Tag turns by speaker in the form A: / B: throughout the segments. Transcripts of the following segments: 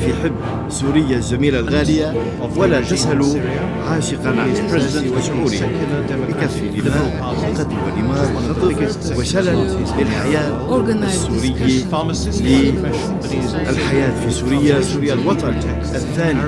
A: في حب سوريا الجميلة الغالية ولا تسألوا عاشقا عن إحساسي وشعوري بكف دماء وقتل ودمار وغضب وشلل للحياة السورية للحياة في سوريا سوريا الوطن الثاني.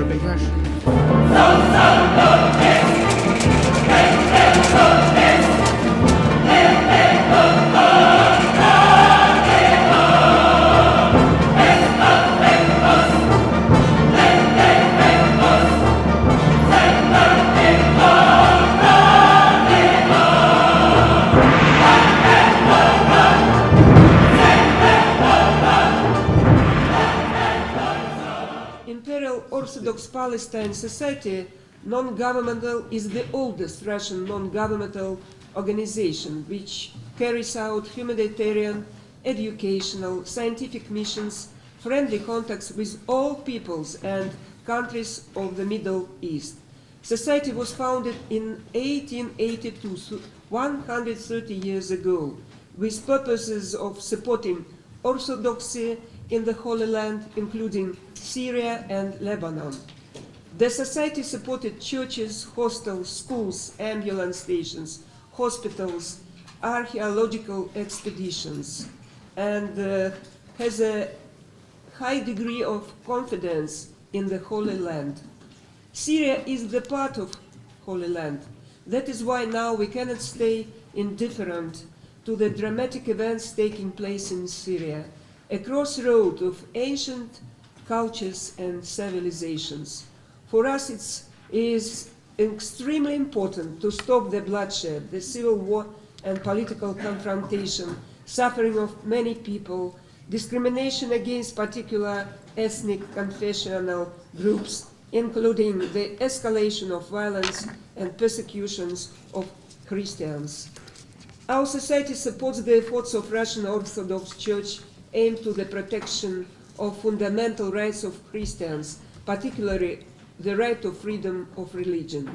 B: Orthodox Palestine Society non-governmental is the oldest Russian non-governmental organization which carries out humanitarian, educational, scientific missions, friendly contacts with all peoples and countries of the Middle East. Society was founded in 1882, 130 years ago, with purposes of supporting orthodoxy in the Holy Land, including Syria and Lebanon. The society supported churches, hostels, schools, ambulance stations, hospitals, archaeological expeditions, and has a high degree of confidence in the Holy Land. Syria is the part of Holy Land. That is why now we cannot stay indifferent to the dramatic events taking place in Syria, a crossroad of ancient cultures and civilizations. For us, it is extremely important to stop the bloodshed, the civil war and political confrontation, suffering of many people, discrimination against particular ethnic confessional groups, including the escalation of violence and persecutions of Christians. Our society supports the efforts of Russian Orthodox Church aimed to the protection of fundamental rights of Christians, particularly the right of freedom of religion,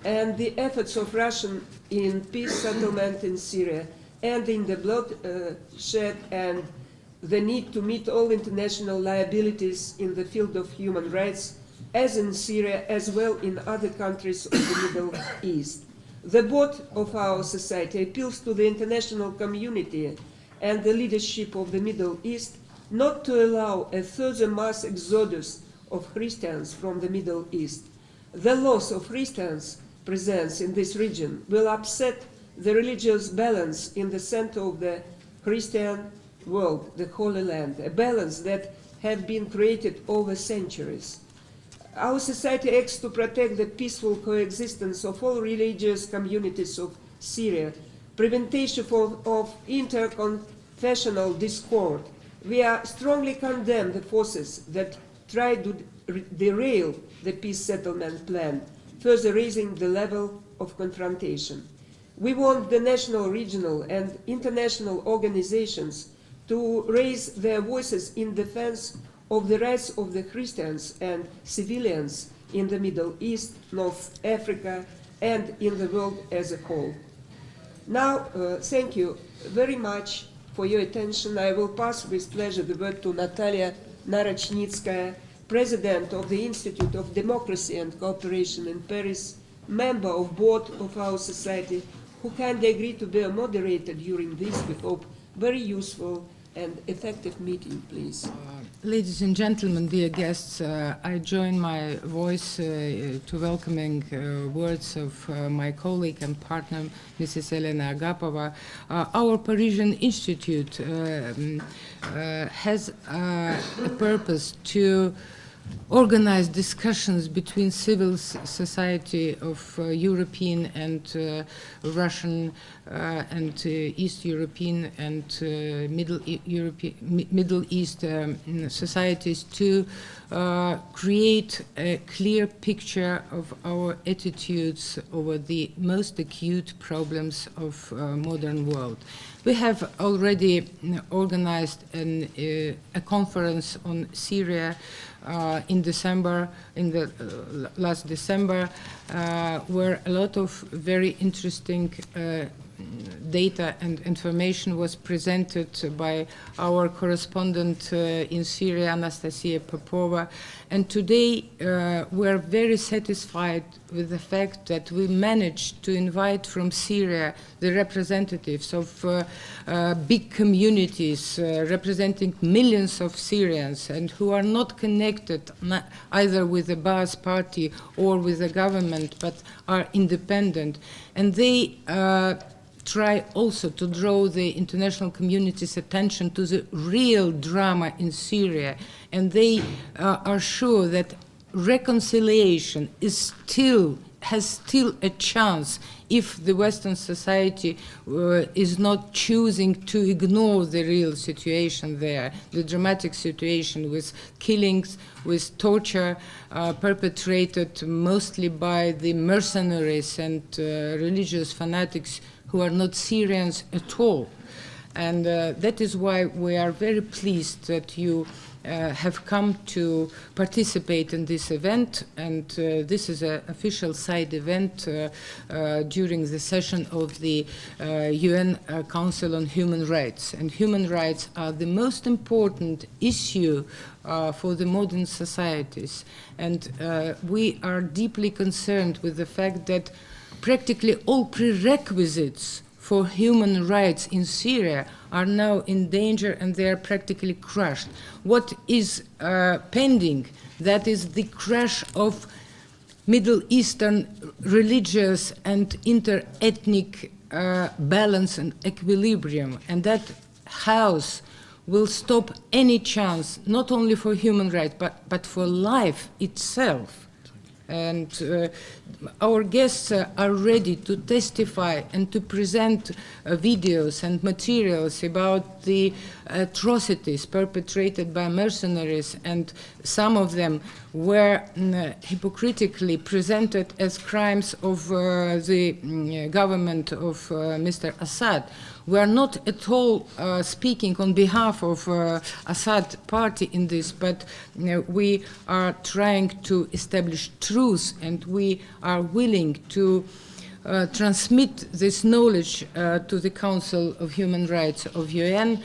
B: and the efforts of Russia in peace settlement in Syria, ending the bloodshed and the need to meet all international liabilities in the field of human rights, as in Syria, as well in other countries of the Middle East. The board of our society appeals to the international community and the leadership of the Middle East not to allow a further mass exodus of Christians from the Middle East. The loss of Christians' presence in this region will upset the religious balance in the center of the Christian world, the Holy Land, a balance that have been created over centuries. Our society acts to protect the peaceful coexistence of all religious communities of Syria, prevention of interconfessional discord. We strongly condemn the forces that try to derail the peace settlement plan, further raising the level of confrontation. We want the national, regional, and international organizations to raise their voices in defense of the rights of the Christians and civilians in the Middle East, North Africa, and in the world as a whole. Now, thank you very much for your attention. I will pass with pleasure the word to Natalia Narochnitskaya, President of the Institute of Democracy and Cooperation in Paris, member of board of our society, who kindly agreed to be a moderator during this, we hope, very useful and effective meeting, please.
C: Ladies and gentlemen, dear guests, I join my voice to welcoming words of my colleague and partner, Mrs. Elena Agapova. Our Parisian Institute has a purpose to organize discussions between civil society of European and Russian and East European and Middle East societies to create a clear picture of our attitudes over the most acute problems of modern world. We have already organized a conference on Syria in December, last December, where a lot of very interesting data and information was presented by our correspondent in Syria, Anastasia Popova. And today we are very satisfied with the fact that we managed to invite from Syria the representatives of big communities representing millions of Syrians and who are not connected either with the Baath party or with the government, but are independent. And they try also to draw the international community's attention to the real drama in Syria. And they are sure that reconciliation has still a chance if the Western society is not choosing to ignore the real situation there, the dramatic situation with killings, with torture perpetrated mostly by the mercenaries and religious fanatics who are not Syrians at all. And that is why we are very pleased that you have come to participate in this event, and this is an official side event during the session of the UN Council on Human Rights. And human rights are the most important issue for the modern societies. And we are deeply concerned with the fact that practically all prerequisites for human rights in Syria are now in danger and they are practically crushed. What is pending? That is the crash of Middle Eastern religious and inter-ethnic balance and equilibrium. And that house will stop any chance, not only for human rights, but for life itself. And our guests are ready to testify and to present videos and materials about the atrocities perpetrated by mercenaries, and some of them were hypocritically presented as crimes of the government of Mr. Assad. We are not at all speaking on behalf of Assad party in this, but we are trying to establish truth, and we are willing to transmit this knowledge to the Council of Human Rights of UN,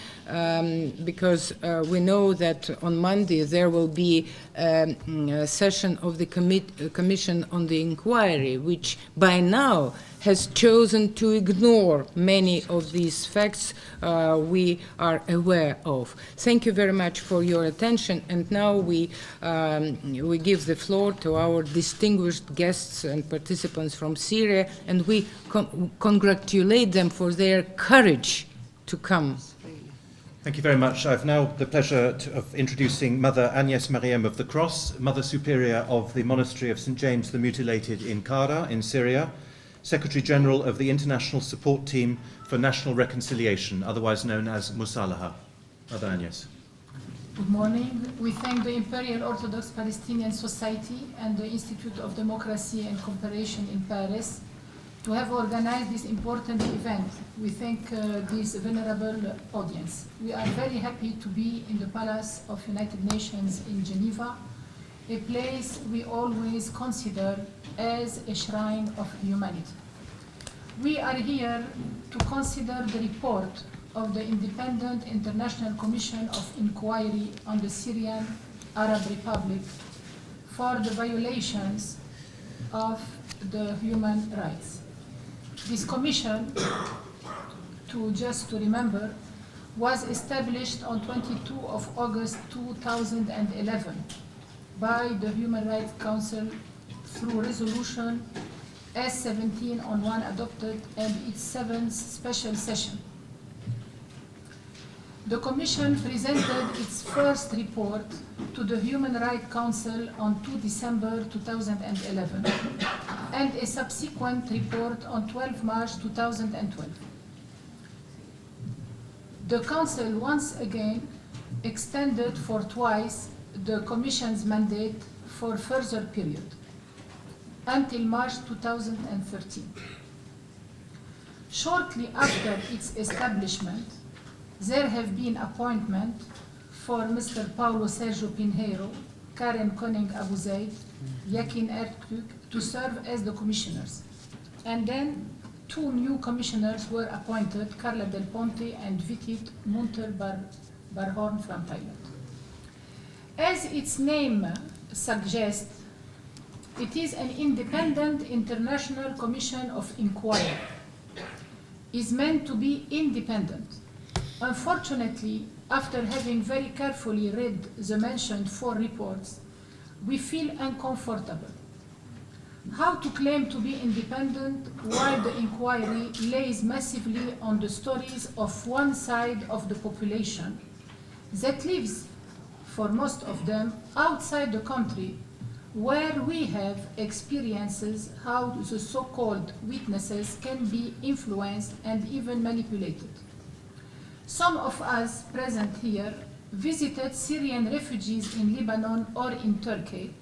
C: because we know that on Monday there will be a session of the Commission on the Inquiry, which by now has chosen to ignore many of these facts we are aware of. Thank you very much for your attention, and now we give the floor to our distinguished guests and participants from Syria, and we congratulate them for their courage to come.
D: Thank you very much. I've now the pleasure of introducing Mother Agnes Mariam of the Cross, Mother Superior of the Monastery of St. James the Mutilated in Qara in Syria, Secretary General of the International Support Team for National Reconciliation, otherwise known as Musalaha. Mother Agnes.
E: Good morning. We thank the Imperial Orthodox Palestinian Society and the Institute of Democracy and Cooperation in Paris to have organized this important event. We thank this venerable audience. We are very happy to be in the Palace of United Nations in Geneva, a place we always consider as a shrine of humanity. We are here to consider the report of the Independent International Commission of Inquiry on the Syrian Arab Republic for the violations of the human rights. This commission, just to remember, was established on 22 of August 2011 by the Human Rights Council through resolution S17/1 adopted and its 7th special session. The Commission presented its first report to the Human Rights Council on 2 December 2011 and a subsequent report on 12 March 2012. The Council once again extended for twice the Commission's mandate for further period until March 2013. Shortly after its establishment, there have been appointments for Mr. Paulo Sergio Pinheiro, Karen Koning Abu Zaid, Yakin Ertkük to serve as the commissioners. And then two new commissioners were appointed, Carla Del Ponte and Vitit Munter Barhorn from Thailand. As its name suggests, it is an independent international commission of inquiry. Is meant to be independent. Unfortunately, after having very carefully read the mentioned 4 reports, we feel uncomfortable. How to claim to be independent while the inquiry lays massively on the stories of one side of the population that lives, for most of them, outside the country, where we have experiences how the so-called witnesses can be influenced and even manipulated. Some of us present here visited Syrian refugees in Lebanon or in Turkey,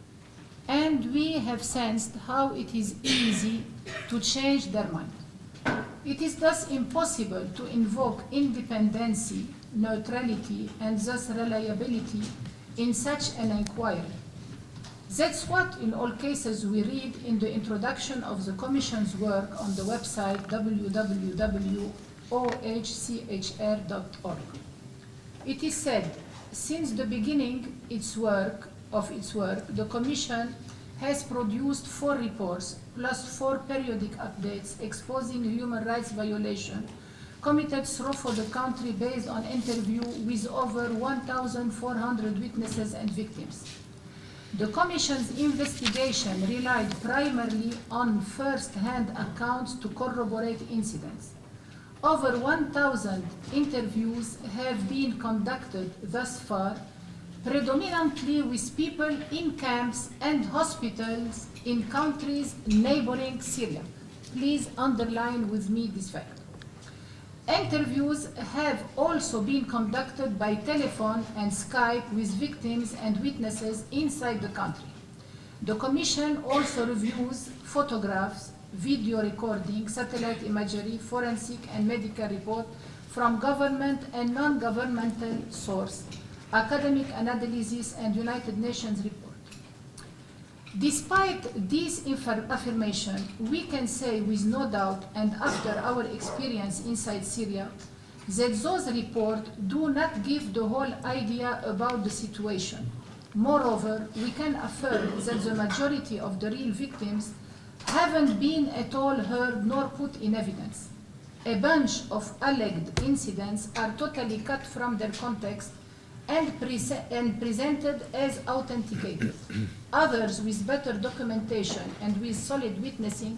E: and we have sensed how it is easy to change their mind. It is thus impossible to invoke independency, neutrality, and thus reliability in such an inquiry. That's what, in all cases, we read in the introduction of the Commission's work on the website www.ohchr.org. It is said, since the beginning of its work, the Commission has produced 4 reports plus 4 periodic updates exposing human rights violations committed throughout the country based on interview with over 1,400 witnesses and victims. The Commission's investigation relied primarily on first-hand accounts to corroborate incidents. Over 1,000 interviews have been conducted thus far, predominantly with people in camps and hospitals in countries neighboring Syria. Please underline with me this fact. Interviews have also been conducted by telephone and Skype with victims and witnesses inside the country. The Commission also reviews photographs, video recording, satellite imagery, forensic and medical report from government and non-governmental source, academic analysis and United Nations report. Despite this affirmation, we can say with no doubt, and after our experience inside Syria, that those reports do not give the whole idea about the situation. Moreover, we can affirm that the majority of the real victims haven't been at all heard nor put in evidence. A bunch of alleged incidents are totally cut from their context and presented as authenticated. Others with better documentation and with solid witnessing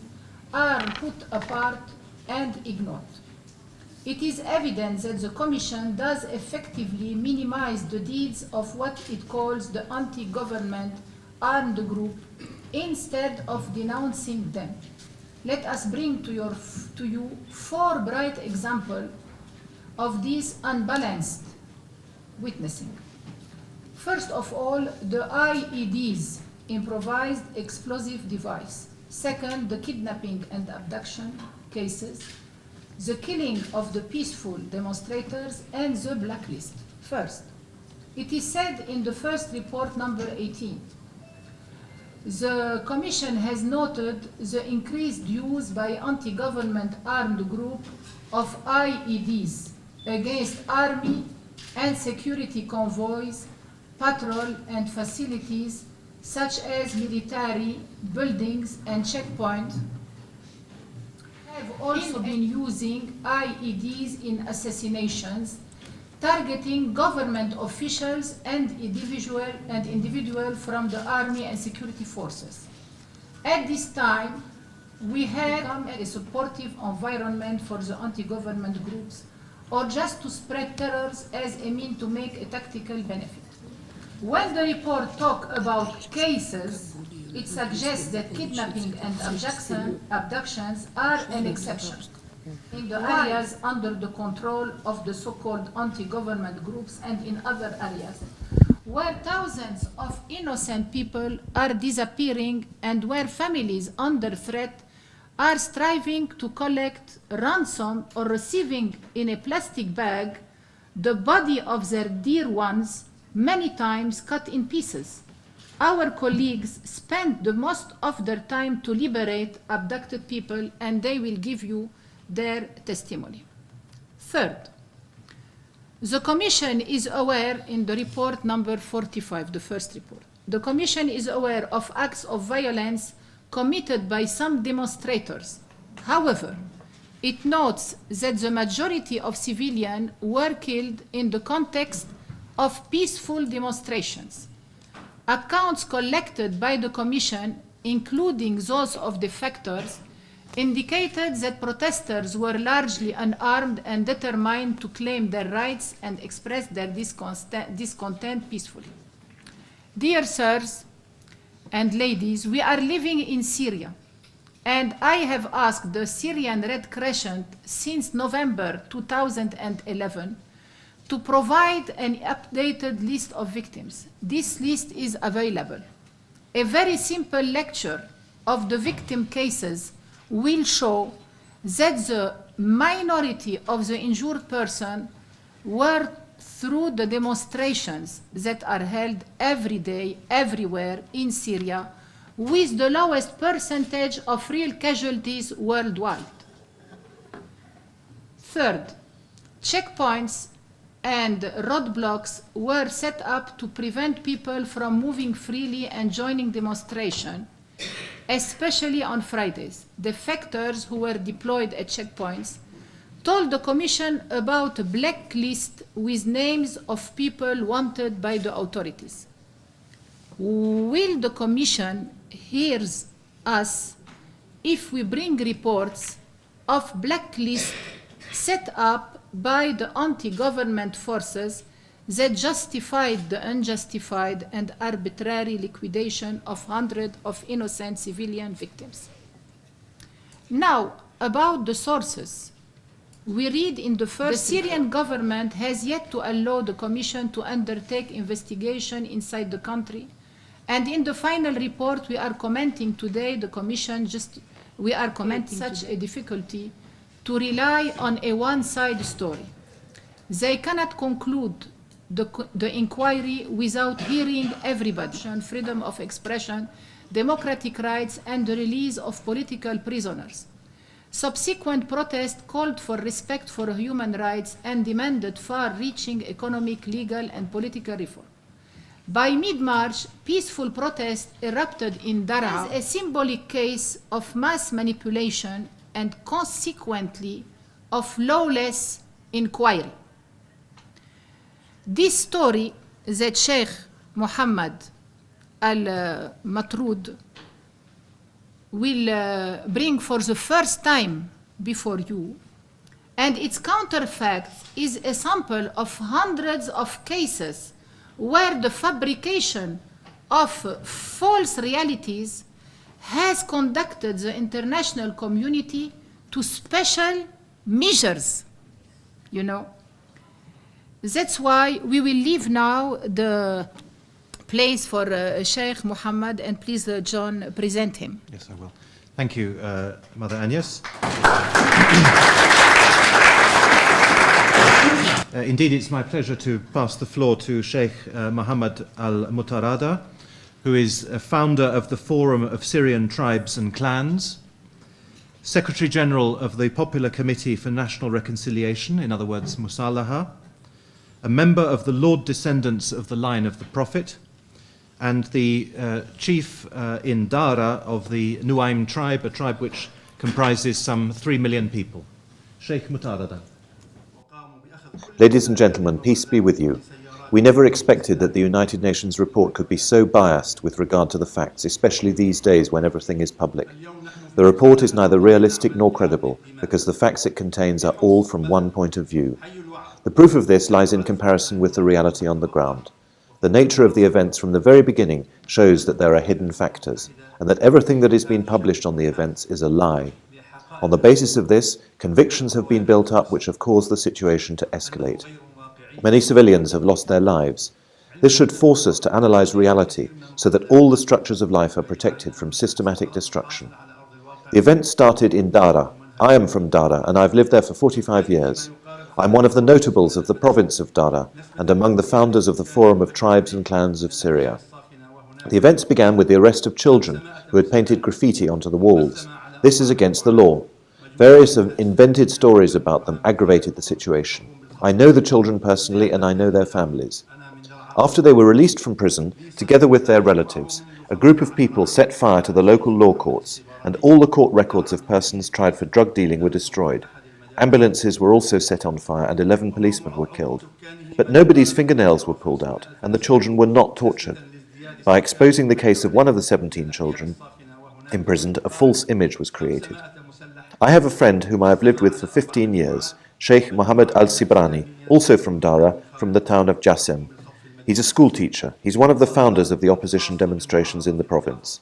E: are put apart and ignored. It is evident that the Commission does effectively minimize the deeds of what it calls the anti-government armed group instead of denouncing them. Let us bring to you 4 bright examples of this unbalanced witnessing. First of all, the IEDs, improvised explosive device. Second, the kidnapping and abduction cases, the killing of the peaceful demonstrators, and the blacklist. First, it is said in the first report, number 18, the Commission has noted the increased use by anti-government armed group of IEDs against army and security convoys, patrol and facilities such as military buildings and checkpoints, have also been using IEDs in assassinations, targeting government officials and individuals from the army and security forces. At this time, we have become a supportive environment for the anti-government groups, or just to spread terrors as a means to make a tactical benefit. When the report talks about cases, it suggests that kidnapping and abductions are an exception in the areas under the control of the so-called anti-government groups and in other areas, where thousands of innocent people are disappearing and where families under threat are striving to collect ransom or receiving in a plastic bag the body of their dear ones, many times cut in pieces. our colleagues spend the most of their time to liberate abducted people, and they will give you their testimony. Third, the Commission is aware in the report number 45, the first report. The Commission is aware of acts of violence committed by some demonstrators. However, it notes that the majority of civilians were killed in the context of peaceful demonstrations. Accounts collected by the Commission, including those of defectors, indicated that protesters were largely unarmed and determined to claim their rights and express their discontent peacefully. Dear sirs and ladies, we are living in Syria, and I have asked the Syrian Red Crescent since November 2011 to provide an updated list of victims. This list is available. A very simple lecture of the victim cases will show that the minority of the injured person were through the demonstrations that are held every day, everywhere in Syria, with the lowest percentage of real casualties worldwide. Third, checkpoints and roadblocks were set up to prevent people from moving freely and joining demonstration, especially on Fridays. Defectors who were deployed at checkpoints told the Commission about a blacklist with names of people wanted by the authorities. Will the Commission hear us if we bring reports of blacklists set up by the anti-government forces that justified the unjustified and arbitrary liquidation of hundreds of innocent civilian victims? Now, about the sources. We read in the first, the Syrian government has yet to allow the Commission to undertake investigation inside the country. And in the final report we are commenting today, the Commission we are commenting such a difficulty to rely on a one-side story. They cannot conclude the inquiry without hearing everybody. Freedom of expression, democratic rights, and the release of political prisoners. Subsequent protests called for respect for human rights and demanded far-reaching economic, legal, and political reform. By mid-March, peaceful protests erupted in Daraa as a symbolic case of mass manipulation and consequently of lawless inquiry. This story that Sheikh Mohammed al-Matroud will bring for the first time before you, and its counterfact is a sample of hundreds of cases where the fabrication of false realities has conducted the international community to special measures, you know. That's why we will leave now the place for Sheikh Mohammed, and please, John, present him.
D: Yes, I will. Thank you, Mother Agnes. Indeed, it's my pleasure to pass the floor to Sheikh Mohammed al-Mutarada, who is a founder of the Forum of Syrian Tribes and Clans, Secretary General of the Popular Committee for National Reconciliation, in other words, Musalaha, a member of the Lord Descendants of the Line of the Prophet, and the chief in Dara of the Nuaym tribe, a tribe which comprises some 3 million people. Sheikh Mutarada.
F: Ladies and gentlemen, peace be with you. We never expected that the United Nations report could be so biased with regard to the facts, especially these days when everything is public. The report is neither realistic nor credible, because the facts it contains are all from one point of view. The proof of this lies in comparison with the reality on the ground. The nature of the events from the very beginning shows that there are hidden factors, and that everything that has been published on the events is a lie. On the basis of this, convictions have been built up which have caused the situation to escalate. Many civilians have lost their lives. This should force us to analyze reality so that all the structures of life are protected from systematic destruction. The event started in Dara. I am from Dara, and I've lived there for 45 years. I'm one of the notables of the province of Dara and among the founders of the Forum of Tribes and Clans of Syria. The events began with the arrest of children who had painted graffiti onto the walls. This is against the law. Various invented stories about them aggravated the situation. I know the children personally and I know their families. After they were released from prison, together with their relatives, a group of people set fire to the local law courts, and all the court records of persons tried for drug dealing were destroyed. Ambulances were also set on fire and 11 policemen were killed. But nobody's fingernails were pulled out, and the children were not tortured. By exposing the case of one of the 17 children imprisoned, a false image was created. I have a friend whom I have lived with for 15 years, Sheikh Mohammed al-Sibrani, also from Dara, from the town of Jassem. He's a school teacher. He's one of the founders of the opposition demonstrations in the province.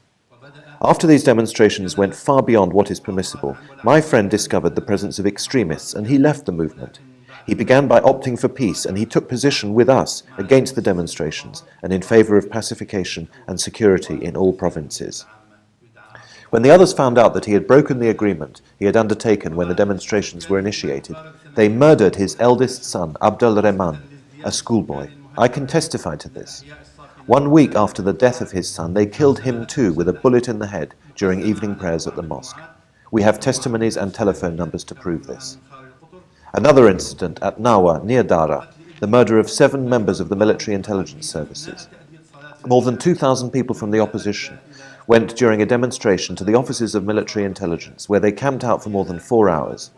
F: After these demonstrations went far beyond what is permissible, my friend discovered the presence of extremists and he left the movement. He began by opting for peace and he took position with us against the demonstrations and in favor of pacification and security in all provinces. When the others found out that he had broken the agreement he had undertaken when the demonstrations were initiated, they murdered his eldest son, Abdel Rehman, a schoolboy. I can testify to this. 1 week after the death of his son, they killed him too with a bullet in the head during evening prayers at the mosque. We have testimonies and telephone numbers to prove this. Another incident at Nawa, near Dara, the murder of 7 members of the military intelligence services. More than 2,000 people from the opposition went during a demonstration to the offices of military intelligence, where they camped out for more than 4 hours.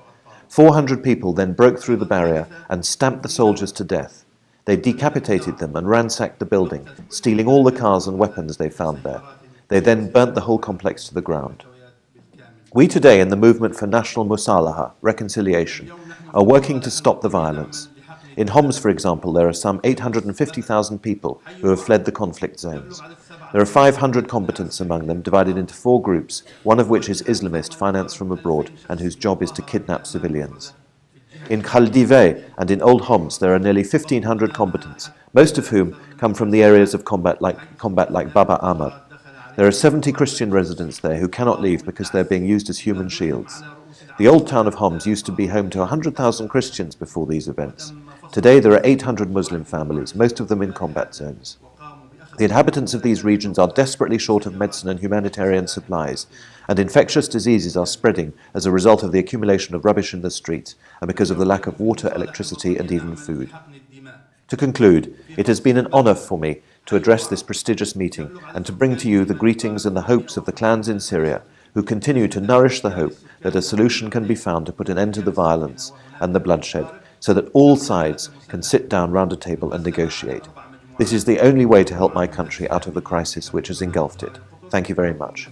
F: 400 people then broke through the barrier and stamped the soldiers to death. They decapitated them and ransacked the building, stealing all the cars and weapons they found there. They then burnt the whole complex to the ground. We today, in the movement for national musalaha, reconciliation, are working to stop the violence. In Homs, for example, there are some 850,000 people who have fled the conflict zones. There are 500 combatants among them, divided into 4 groups, one of which is Islamist, financed from abroad, and whose job is to kidnap civilians. In Khaldive and in Old Homs, there are nearly 1,500 combatants, most of whom come from the areas of combat like Baba Amr. There are 70 Christian residents there who cannot leave because they're being used as human shields. The old town of Homs used to be home to 100,000 Christians before these events. Today there are 800 Muslim families, most of them in combat zones. The inhabitants of these regions are desperately short of medicine and humanitarian supplies, and infectious diseases are spreading as a result of the accumulation of rubbish in the streets and because of the lack of water, electricity and even food. To conclude, it has been an honour for me to address this prestigious meeting and to bring to you the greetings and the hopes of the clans in Syria who continue to nourish the hope that a solution can be found to put an end to the violence and the bloodshed so that all sides can sit down round a table and negotiate. This is the only way to help my country out of the crisis which has engulfed it. Thank you very much.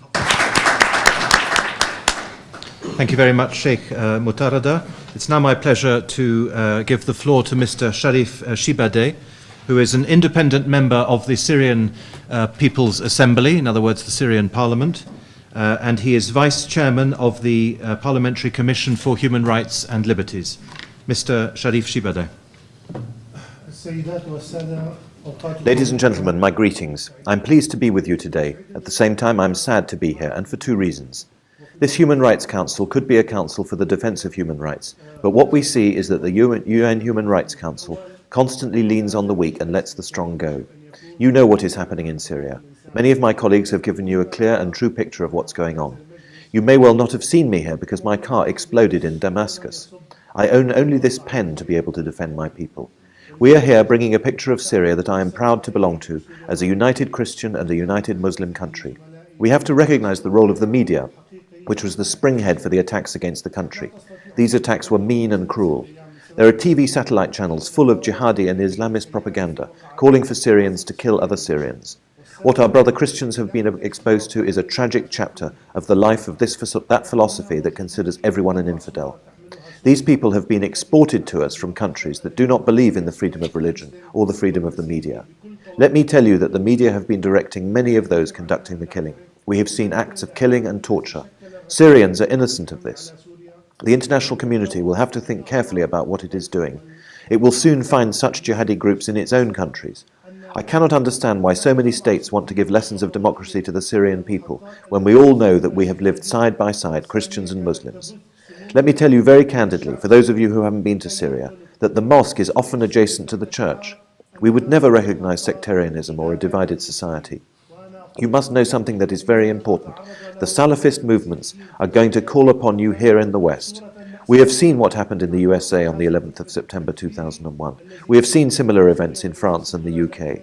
D: Thank you very much, Sheikh Mutarada. It's now my pleasure to give the floor to Mr. Sharif Shibadeh, who is an independent member of the Syrian People's Assembly, in other words, the Syrian Parliament, and he is Vice Chairman of the Parliamentary Commission for Human Rights and Liberties. Mr. Sharif Shibadeh.
F: Ladies and gentlemen, my greetings. I'm pleased to be with you today. At the same time, I'm sad to be here, and for 2 reasons. This Human Rights Council could be a council for the defence of human rights, but what we see is that the UN Human Rights Council constantly leans on the weak and lets the strong go. You know what is happening in Syria. Many of my colleagues have given you a clear and true picture of what's going on. You may well not have seen me here because my car exploded in Damascus. I own only this pen to be able to defend my people. We are here bringing a picture of Syria that I am proud to belong to as a united Christian and a united Muslim country. We have to recognise the role of the media, which was the springhead for the attacks against the country. These attacks were mean and cruel. There are TV satellite channels full of jihadi and Islamist propaganda, calling for Syrians to kill other Syrians. What our brother Christians have been exposed to is a tragic chapter of the life of that philosophy that considers everyone an infidel. These people have been exported to us from countries that do not believe in the freedom of religion or the freedom of the media. Let me tell you that the media have been directing many of those conducting the killing. We have seen acts of killing and torture. Syrians are innocent of this. The international community will have to think carefully about what it is doing. It will soon find such jihadi groups in its own countries. I cannot understand why so many states want to give lessons of democracy to the Syrian people when we all know that we have lived side by side, Christians and Muslims. Let me tell you very candidly, for those of you who haven't been to Syria, that the mosque is often adjacent to the church. We would never recognize sectarianism or a divided society. You must know something that is very important. The Salafist movements are going to call upon you here in the West. We have seen what happened in the USA on the 11th of September 2001. We have seen similar events in France and the UK.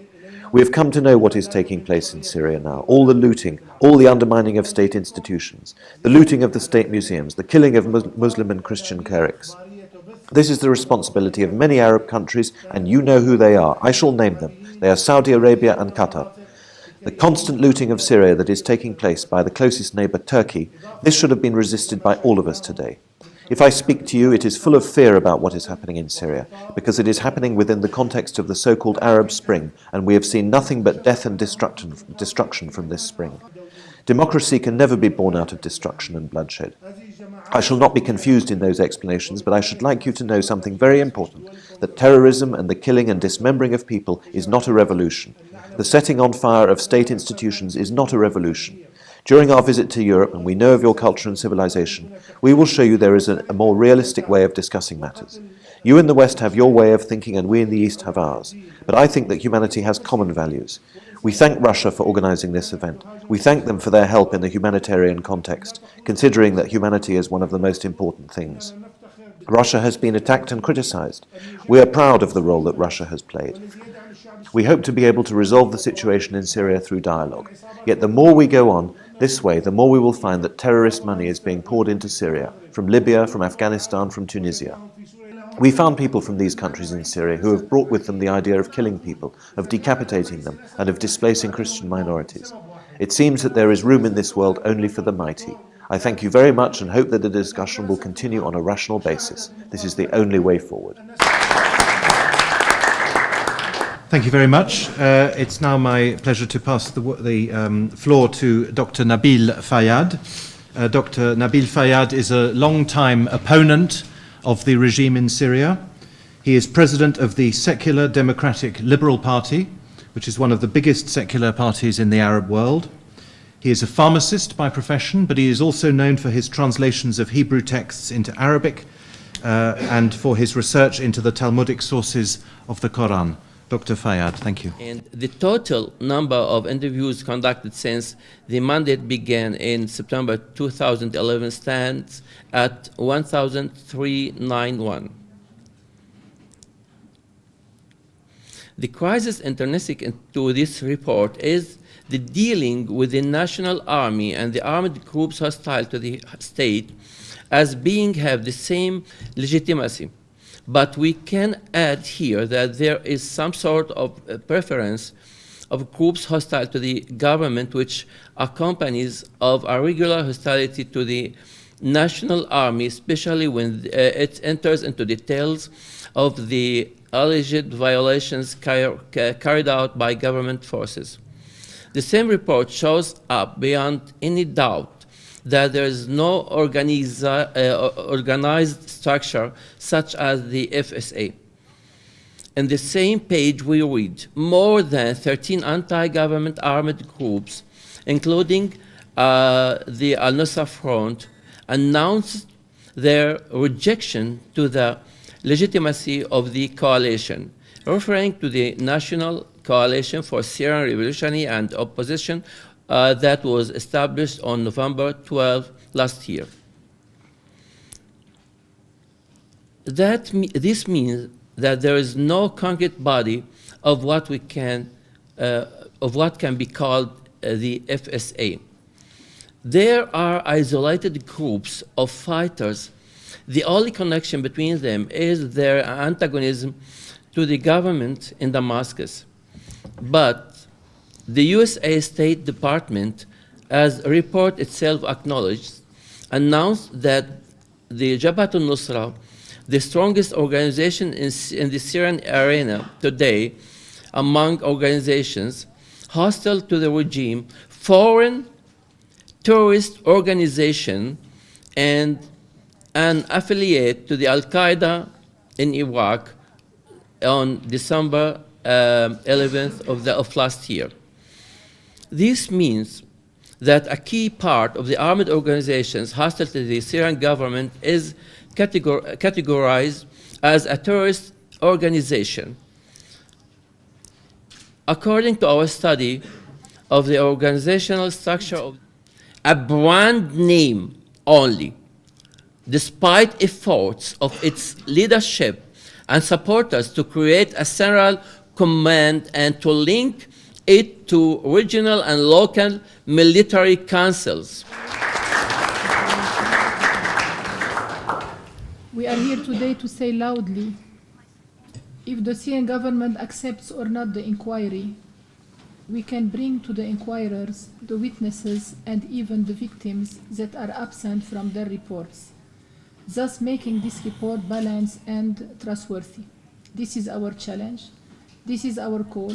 F: We have come to know what is taking place in Syria now. All the looting, all the undermining of state institutions, the looting of the state museums, the killing of Muslim and Christian clerics. This is the responsibility of many Arab countries, and you know who they are. I shall name them. They are Saudi Arabia and Qatar. The constant looting of Syria that is taking place by the closest neighbour, Turkey, this should have been resisted by all of us today. If I speak to you, it is full of fear about what is happening in Syria, because it is happening within the context of the so-called Arab Spring, and we have seen nothing but death and destruction from this spring. Democracy can never be born out of destruction and bloodshed. I shall not be confused in those explanations, but I should like you to know something very important, that terrorism and the killing and dismembering of people is not a revolution. The setting on fire of state institutions is not a revolution. During our visit to Europe, and we know of your culture and civilization, we will show you there is a more realistic way of discussing matters. You in the West have your way of thinking, and we in the East have ours. But I think that humanity has common values. We thank Russia for organizing this event. We thank them for their help in the humanitarian context, considering that humanity is one of the most important things. Russia has been attacked and criticized. We are proud of the role that Russia has played. We hope to be able to resolve the situation in Syria through dialogue. Yet the more we go on this way, the more we will find that terrorist money is being poured into Syria, from Libya, from Afghanistan, from Tunisia. We found people from these countries in Syria who have brought with them the idea of killing people, of decapitating them, and of displacing Christian minorities. It seems that there is room in this world only for the mighty. I thank you very much and hope that the discussion will continue on a rational basis. This is the only way forward.
D: Thank you very much. It's now my pleasure to pass the floor to Dr. Nabil Fayyad. Dr. Nabil Fayyad is a long-time opponent of the regime in Syria. He is president of the Secular Democratic Liberal Party, which is one of the biggest secular parties in the Arab world. He is a pharmacist by profession, but he is also known for his translations of Hebrew texts into Arabic and for his research into the Talmudic sources of the Quran. Dr. Fayyad, thank you.
G: And the total number of interviews conducted since the mandate began in September 2011 stands at 1,391. The crisis intrinsic into this report is the dealing with the national army and the armed groups hostile to the state as being have the same legitimacy. But we can add here that there is some sort of preference of groups hostile to the government which accompanies of a regular hostility to the national army, especially when it enters into details of the alleged violations carried out by government forces. The same report shows up beyond any doubt that there is no organized structure such as the FSA. In the same page we read more than 13 anti-government armed groups, including the Al-Nusra Front, announced their rejection to the legitimacy of the coalition, referring to the National Coalition for Syrian Revolutionary and Opposition that was established on November 12 last year. This means that there is no concrete body of what can be called the FSA. There are isolated groups of fighters. The only connection between them is their antagonism to the government in Damascus. But the USA State Department, as a report itself acknowledged, announced that the Jabhat al-Nusra, the strongest organization in the Syrian arena today among organizations hostile to the regime, foreign terrorist organization, and an affiliate to the Al-Qaeda in Iraq on December 11th of last year. This means that a key part of the armed organizations hostile to the Syrian government is categorized as a terrorist organization. According to our study, of the organizational structure of a brand name only, despite efforts of its leadership and supporters to create a central command and to link it to regional and local military councils.
E: We are here today to say loudly, if the Syrian government accepts or not the inquiry, we can bring to the inquirers the witnesses and even the victims that are absent from their reports, thus making this report balanced and trustworthy. This is our challenge. This is our call.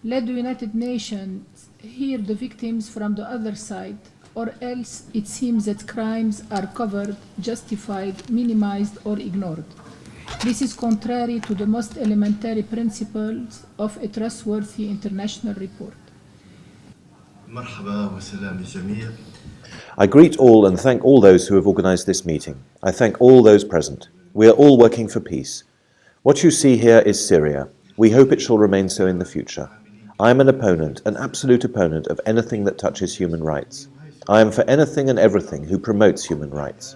E: Let the United Nations hear the victims from the other side, or else it seems that crimes are covered, justified, minimized, or ignored. This is contrary to the most elementary principles of a trustworthy international report.
F: I greet all and thank all those who have organised this meeting. I thank all those present. We are all working for peace. What you see here is Syria. We hope it shall remain so in the future. I am an opponent, an absolute opponent of anything that touches human rights. I am for anything and everything who promotes human rights.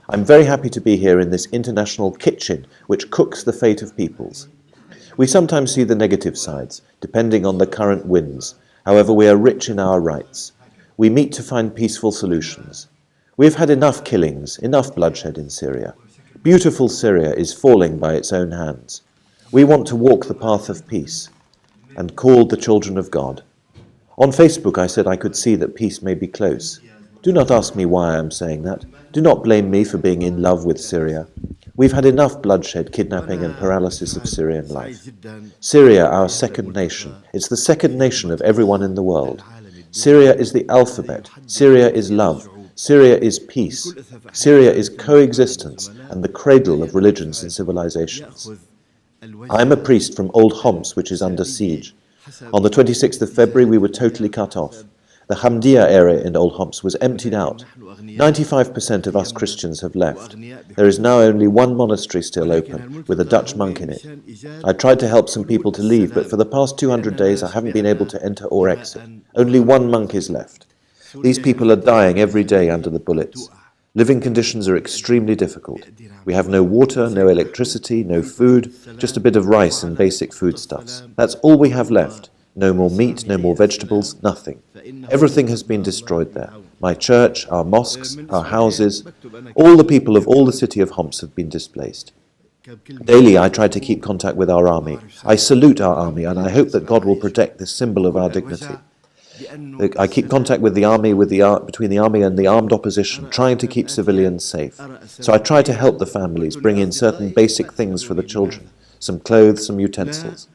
F: I'm very happy to be here in this international kitchen which cooks the fate of peoples. We sometimes see the negative sides, depending on the current winds. However, we are rich in our rights. We meet to find peaceful solutions. We have had enough killings, enough bloodshed in Syria. Beautiful Syria is falling by its own hands. We want to walk the path of peace and called the children of God. On Facebook I said I could see that peace may be close. Do not ask me why I am saying that. Do not blame me for being in love with Syria. We've had enough bloodshed, kidnapping and paralysis of Syrian life. Syria, our second nation. It's the second nation of everyone in the world. Syria is the alphabet. Syria is love. Syria is peace. Syria is coexistence and the cradle of religions and civilizations. I am a priest from Old Homs, which is under siege. On the 26th of February, we were totally cut off. The Hamdiya area in Old Homs was emptied out. 95% of us Christians have left. There is now only one monastery still open, with a Dutch monk in it. I tried to help some people to leave, but for the past 200 days I haven't been able to enter or exit. Only one monk is left. These people are dying every day under the bullets. Living conditions are extremely difficult. We have no water, no electricity, no food, just a bit of rice and basic foodstuffs. That's all we have left. No more meat, no more vegetables, nothing. Everything has been destroyed there. My church, our mosques, our houses, all the people of all the city of Homs have been displaced. Daily I try to keep contact with our army. I salute our army and I hope that God will protect this symbol of our dignity. I keep contact with the army, between the army and the armed opposition, trying to keep civilians safe. So I try to help the families, bring in certain basic things for the children, some clothes, some utensils.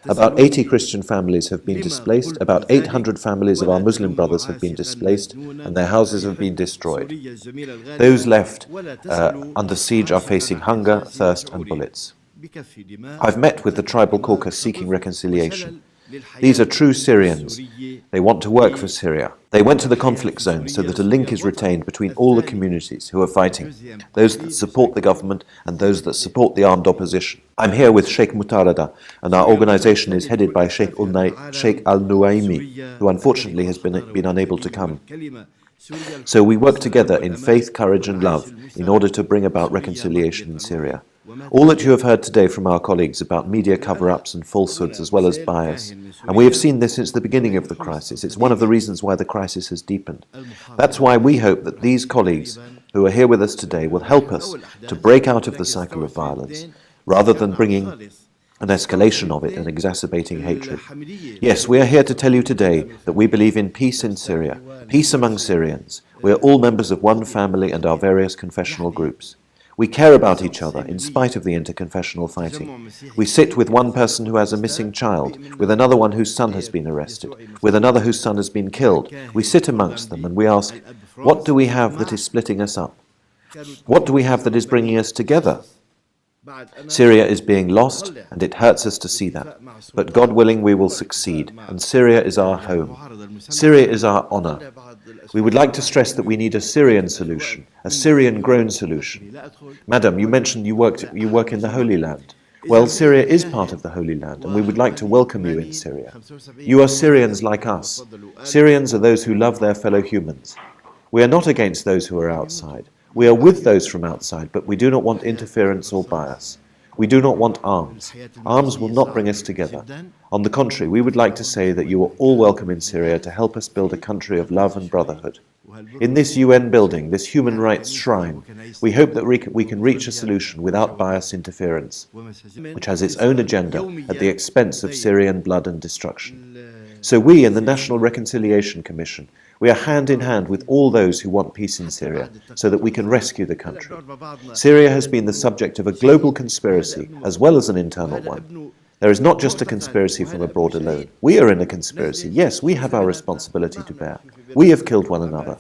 F: About 80 Christian families have been displaced, about 800 families of our Muslim brothers have been displaced, and their houses have been destroyed. Those left under siege are facing hunger, thirst and bullets. I've met with the tribal caucus seeking reconciliation. These are true Syrians. They want to work for Syria. They went to the conflict zone so that a link is retained between all the communities who are fighting, those that support the government and those that support the armed opposition. I'm here with Sheikh Mutarada, and our organization is headed by Sheikh Al-Nuaimi, who unfortunately has been unable to come. So we work together in faith, courage and love in order to bring about reconciliation in Syria. All that you have heard today from our colleagues about media cover-ups and falsehoods as well as bias, and we have seen this since the beginning of the crisis. It's one of the reasons why the crisis has deepened. That's why we hope that these colleagues who are here with us today will help us to break out of the cycle of violence, rather than bringing an escalation of it and exacerbating hatred. Yes, we are here to tell you today that we believe in peace in Syria, peace among Syrians. We are all members of one family and our various confessional groups. We care about each other in spite of the interconfessional fighting. We sit with one person who has a missing child, with another one whose son has been arrested, with another whose son has been killed. We sit amongst them and we ask, what do we have that is splitting us up? What do we have that is bringing us together? Syria is being lost, and it hurts us to see that. But God willing, we will succeed, and Syria is our home. Syria is our honor. We would like to stress that we need a Syrian solution, a Syrian-grown solution. Madam, you mentioned you work in the Holy Land. Well, Syria is part of the Holy Land, and we would like to welcome you in Syria. You are Syrians like us. Syrians are those who love their fellow humans. We are not against those who are outside. We are with those from outside, but we do not want interference or bias. We do not want arms. Arms will not bring us together. On the contrary, we would like to say that you are all welcome in Syria to help us build a country of love and brotherhood. In this UN building, this human rights shrine, we hope that we can reach a solution without bias interference, which has its own agenda at the expense of Syrian blood and destruction. So we in the National Reconciliation Commission, we are hand in hand with all those who want peace in Syria so that we can rescue the country. Syria has been the subject of a global conspiracy as well as an internal one. There is not just a conspiracy from abroad alone. We are in a conspiracy. Yes, we have our responsibility to bear. We have killed one another.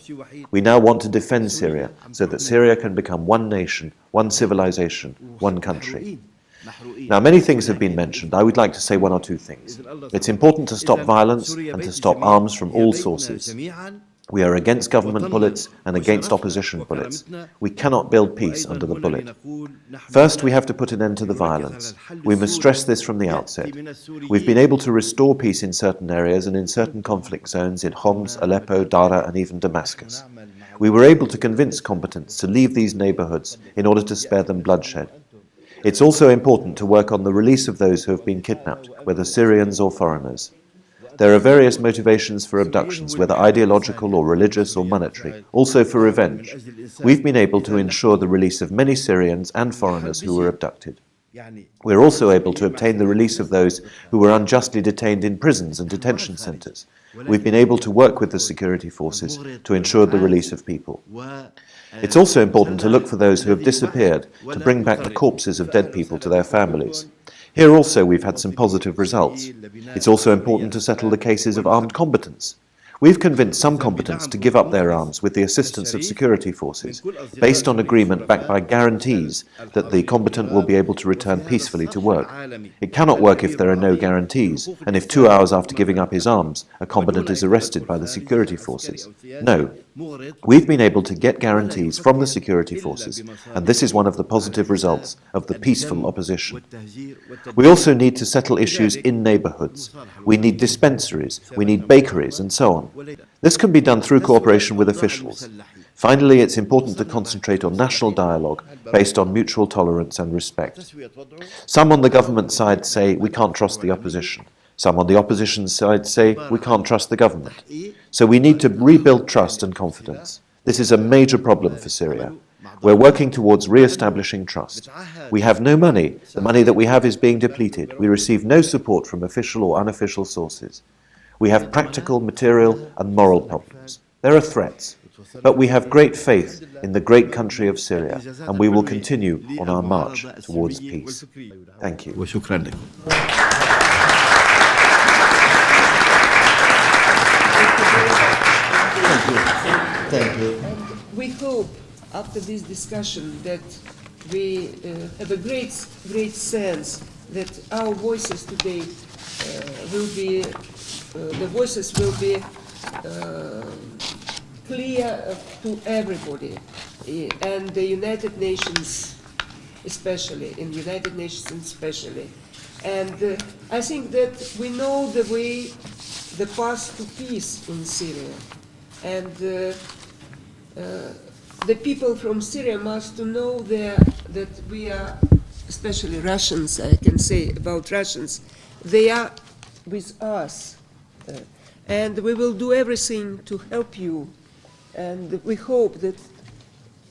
F: We now want to defend Syria so that Syria can become one nation, one civilization, one country. Now, many things have been mentioned. I would like to say one or two things. It's important to stop violence and to stop arms from all sources. We are against government bullets and against opposition bullets. We cannot build peace under the bullet. First, we have to put an end to the violence. We must stress this from the outset. We've been able to restore peace in certain areas and in certain conflict zones in Homs, Aleppo, Dara, and even Damascus. We were able to convince combatants to leave these neighborhoods in order to spare them bloodshed. It's also important to work on the release of those who have been kidnapped, whether Syrians or foreigners. There are various motivations for abductions, whether ideological or religious or monetary, also for revenge. We've been able to ensure the release of many Syrians and foreigners who were abducted. We're also able to obtain the release of those who were unjustly detained in prisons and detention centers. We've been able to work with the security forces to ensure the release of people. It's also important to look for those who have disappeared, to bring back the corpses of dead people to their families. Here also we've had some positive results. It's also important to settle the cases of armed combatants. We've convinced some combatants to give up their arms with the assistance of security forces, based on agreement backed by guarantees that the combatant will be able to return peacefully to work. It cannot work if there are no guarantees, and if 2 hours after giving up his arms, a combatant is arrested by the security forces. No. We've been able to get guarantees from the security forces, and this is one of the positive results of the peaceful opposition. We also need to settle issues in neighborhoods. We need dispensaries, we need bakeries, and so on. This can be done through cooperation with officials. Finally, it's important to concentrate on national dialogue based on mutual tolerance and respect. Some on the government side say we can't trust the opposition. Some on the opposition side say we can't trust the government. So we need to rebuild trust and confidence. This is a major problem for Syria. We're working towards re-establishing trust. We have no money. The money that we have is being depleted. We receive no support from official or unofficial sources. We have practical, material, and moral problems. There are threats. But we have great faith in the great country of Syria, and we will continue on our march towards peace. Thank you.
A: Thank you.
B: We hope after this discussion that we have a great sense that our voices today will be clear to everybody, and the United Nations especially, And I think that we know the path to peace in Syria, and the people from Syria must know that we are, especially Russians, I can say about Russians, they are with us, and we will do everything to help you, and we hope that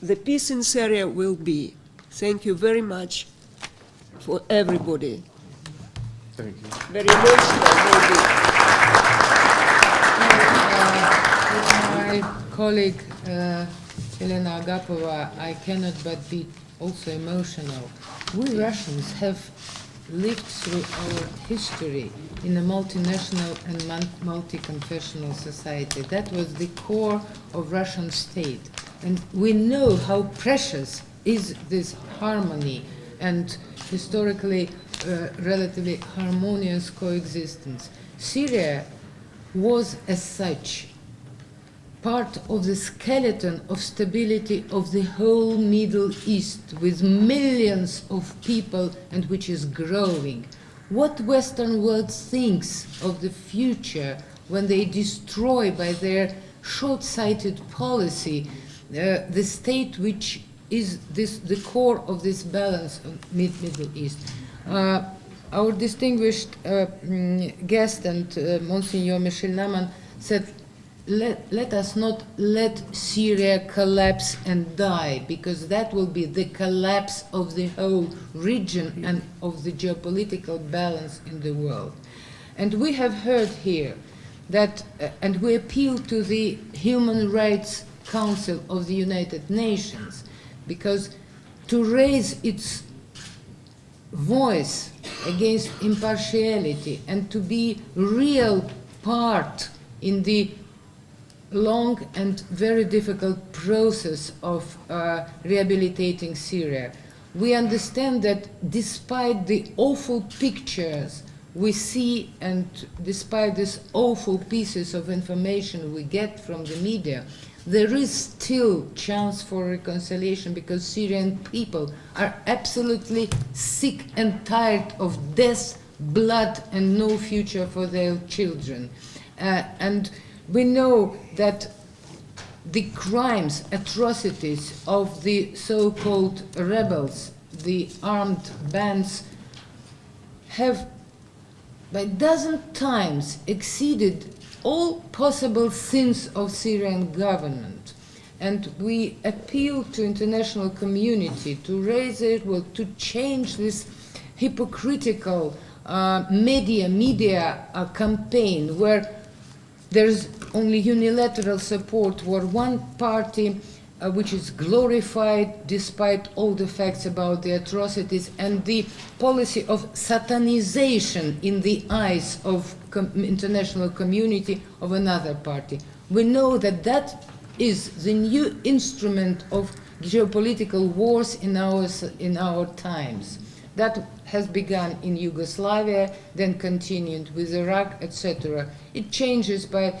B: the peace in Syria will be. Thank you very much for everybody.
A: Thank you.
B: Very emotional, maybe.
C: My colleague Elena Agapova, I cannot but be also emotional. We Russians have lived through our history in a multinational and multi-confessional society. That was the core of Russian state. And we know how precious is this harmony and historically relatively harmonious coexistence. Syria was as such part of the skeleton of stability of the whole Middle East, with millions of people and which is growing. What Western world thinks of the future when they destroy by their short-sighted policy the state which is the core of this balance of Middle East. Our distinguished guest and Monsignor Michel Naman said, let us not let Syria collapse and die, because that will be the collapse of the whole region and of the geopolitical balance in the world. And we have heard here that, and we appeal to the Human Rights Council of the United Nations, because to raise its voice against impartiality and to be real part in the long and very difficult process of rehabilitating Syria. We understand that despite the awful pictures we see and despite these awful pieces of information we get from the media, there is still chance for reconciliation, because Syrian people are absolutely sick and tired of death, blood, and no future for their children. And we know that the crimes, atrocities of the so-called rebels, the armed bands, have by dozen times exceeded all possible sins of Syrian government. And we appeal to international community to raise their will, to change this hypocritical media campaign where there's only unilateral support for one party, which is glorified despite all the facts about the atrocities, and the policy of satanization in the eyes of international community of another party. We know that that is the new instrument of geopolitical wars in our times. That has begun in Yugoslavia, then continued with Iraq, etc. It changes by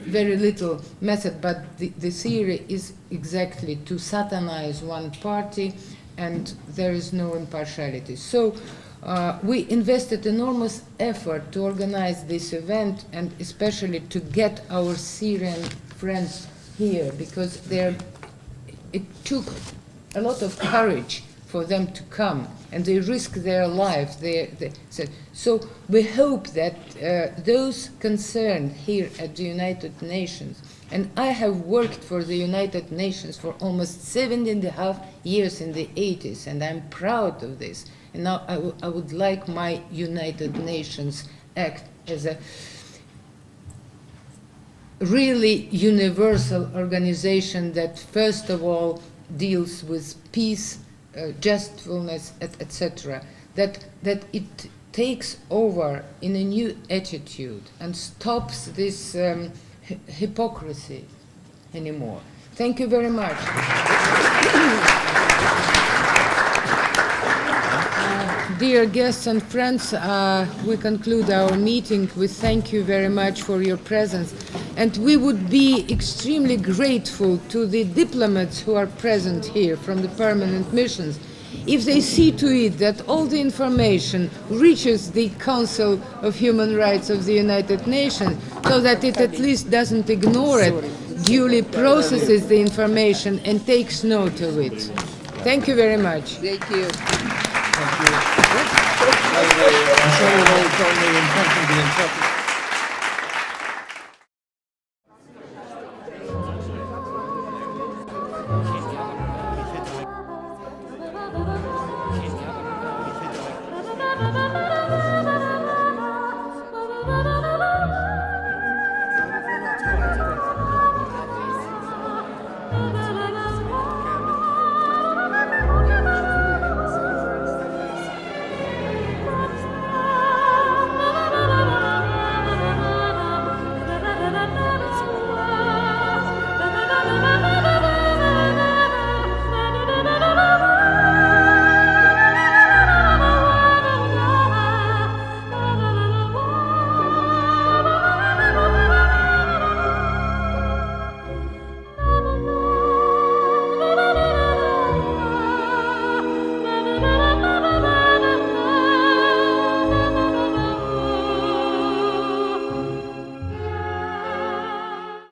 C: very little method, but the theory is exactly to satanize one party, and there is no impartiality. So we invested enormous effort to organize this event, and especially to get our Syrian friends here, because it took a lot of courage for them to come, and they risk their lives. So we hope that those concerned here at the United Nations, and I have worked for the United Nations for almost 7.5 years in the 80s, and I'm proud of this. And now I would like my United Nations Act as a really universal organization that first of all deals with peace, justfulness, etc., that it takes over in a new attitude and stops this hypocrisy anymore. Thank you very much. Dear guests and friends, we conclude our meeting. We thank you very much for your presence. And we would be extremely grateful to the diplomats who are present here from the permanent missions if they see to it that all the information reaches the Council of Human Rights of the United Nations, so that it at least doesn't ignore it, duly processes the information and takes note of it. Thank you very much.
H: Thank you.
D: I'm sure we'll all join me in thanking the interpreters.